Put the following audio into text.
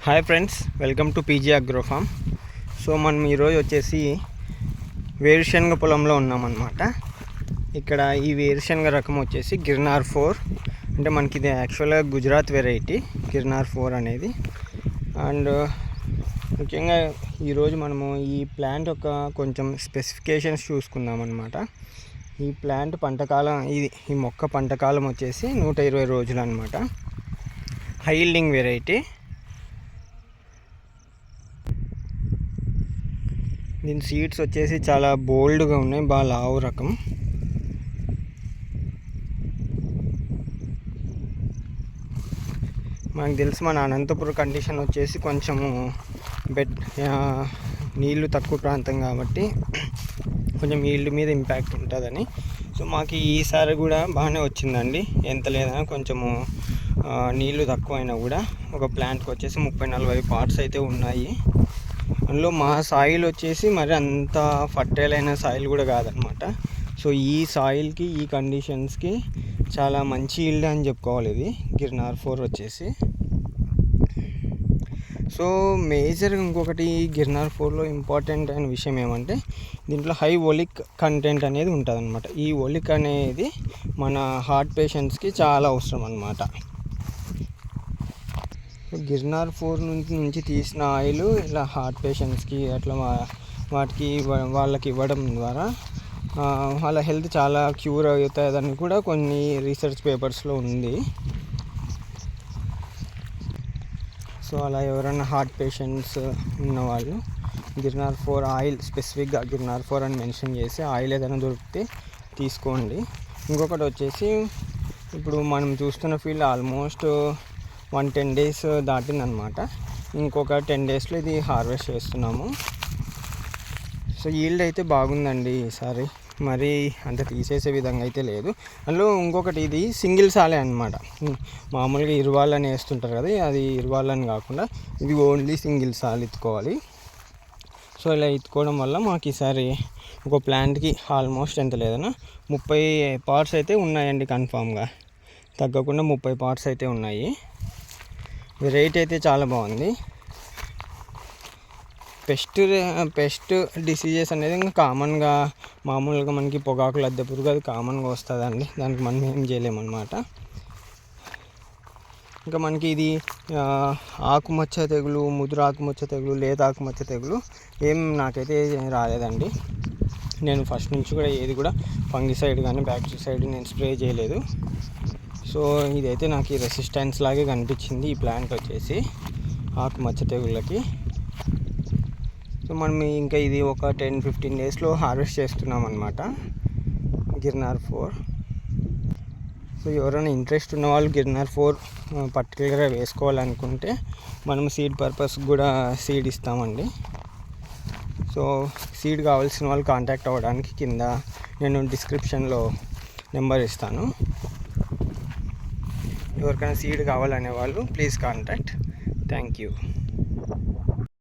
Hi friends, welcome to PG agro farm. So మనం ఈరోజు వచ్చేసి వేరుశనగ పొలంలో ఉన్నామన్నమాట. ఇక్కడ ఈ వేరుశనగ రకం వచ్చేసి గిర్నార్ 4. అంటే మనకి ఇది యాక్చువల్గా గుజరాత్ వెరైటీ గిర్నార్ 4 అనేది. అండ్ ముఖ్యంగా ఈరోజు మనము ఈ ప్లాంట్ యొక్క కొంచెం స్పెసిఫికేషన్స్ చూసుకుందాం అన్నమాట. ఈ ప్లాంట్ పంటకాలం ఈ మొక్క పంటకాలం వచ్చేసి 120 రోజులు అనమాట. High yielding variety. దీని సీడ్స్ వచ్చేసి చాలా బోల్డ్గా ఉన్నాయి, బాగా లావు రకం. మనకు తెలుసు మన అనంతపురం కండిషన్ వచ్చేసి కొంచెము నీళ్ళు తక్కువ ప్రాంతం కాబట్టి కొంచెం ఈల్డ్ మీద ఇంపాక్ట్ ఉంటుందని. సో మాకు ఈసారి కూడా బాగానే వచ్చిందండి. ఎంత లేదన్నా కొంచెము నీళ్ళు తక్కువైనా కూడా ఒక ప్లాంట్కి వచ్చేసి 30-40 పార్ట్స్ అయితే ఉన్నాయి. అందులో మా సాయిల్ వచ్చేసి మరి అంత ఫర్టైల్ అయిన సాయిల్ కూడా కాదనమాట. సో ఈ సాయిల్కి ఈ కండిషన్స్కి చాలా మంచి ఈల్డ్ అని చెప్పుకోవాలి ఇది గిర్నార్ 4 వచ్చేసి. సో మేజర్గా ఇంకొకటి గిర్నార్ 4లో ఇంపార్టెంట్ అయిన విషయం ఏమంటే దీంట్లో హై ఒలిక్ కంటెంట్ అనేది ఉంటుంది అనమాట. ఈ ఒలిక్ అనేది మన హార్ట్ పేషెంట్స్కి చాలా అవసరం అనమాట. గిర్నార్ 4 నుంచి తీసిన ఆయిల్ ఇలా హార్ట్ పేషెంట్స్కి అట్లా వాళ్ళకి ఇవ్వడం ద్వారా వాళ్ళ హెల్త్ చాలా క్యూర్ అవుతుందని కూడా కొన్ని రీసెర్చ్ పేపర్స్లో ఉంది. సో అలా ఎవరైనా హార్ట్ పేషెంట్స్ ఉన్నవాళ్ళు గిర్నార్ 4 ఆయిల్, స్పెసిఫిక్గా గిర్నార్ 4 అని మెన్షన్ చేసి ఆయిల్ ఏదైనా దొరికితే తీసుకోండి. ఇంకొకటి వచ్చేసి ఇప్పుడు మనం చూస్తున్న ఫీల్డ్ ఆల్మోస్ట్ 110 days దాటిందనమాట. ఇంకొక 10 daysలో ఇది హార్వెస్ట్ చేస్తున్నాము. సో ఈల్డ్ అయితే బాగుందండి ఈసారి, మరి అంత తీసేసే విధంగా అయితే లేదు. అందులో ఇంకొకటి ఇది సింగిల్ సాలే అనమాట. మామూలుగా ఇరువాళ్ళని వేస్తుంటారు కదా, అది ఇరువాళ్ళని కాకుండా ఇది ఓన్లీ సింగిల్ సాల్ ఎత్తుకోవాలి. సో ఇలా ఎత్తుకోవడం వల్ల మాకు ఈసారి ఒక ప్లాంట్కి ఆల్మోస్ట్ ఎంత లేదన్నా 30 parts అయితే ఉన్నాయండి. కన్ఫామ్గా తగ్గకుండా 30 parts అయితే ఉన్నాయి. రేట్ అయితే చాలా బాగుంది. పెస్ట్ డిసీజెస్ అనేది ఇంకా కామన్గా మామూలుగా మనకి పొగాకు లద్దె పురుగు అది కామన్గా వస్తుందండి. దానికి మనం ఏం చేయలేమన్నమాట. ఇంకా మనకి ఇది ఆకుమచ్చ తెగులు, ముదురు ఆకుమచ్చ తెగులు, లేత ఆకుమచ్చ తెగులు ఏం నాకైతే రాలేదండి. నేను ఫస్ట్ నుంచి కూడా ఏది కూడా ఫంగిసైడ్ కానీ బ్యాక్టీరిసైడ్ నేను స్ప్రే చేయలేదు. సో ఇదైతే నాకు ఈ రెసిస్టెన్స్ లాగే కనిపించింది ఈ ప్లాంట్ వచ్చేసి ఆకుమచ్చ తెగుళ్ళకి. సో మనం ఇంకా ఇది ఒక 10-15 daysలో హార్వెస్ట్ చేస్తున్నాం అనమాట గిర్నార్ 4. సో ఎవరైనా ఇంట్రెస్ట్ ఉన్న వాళ్ళు గిర్నార్ 4 పర్టికులర్గా వేసుకోవాలనుకుంటే మనం సీడ్ పర్పస్ కూడా సీడ్ ఇస్తామండి. సో సీడ్ కావాల్సిన వాళ్ళు కాంటాక్ట్ అవ్వడానికి కింద నేను డిస్క్రిప్షన్లో నెంబర్ ఇస్తాను. ఎవరికైనా సీడ్ కావాలనే వాళ్ళు ప్లీజ్ కాంటాక్ట్. Thank you.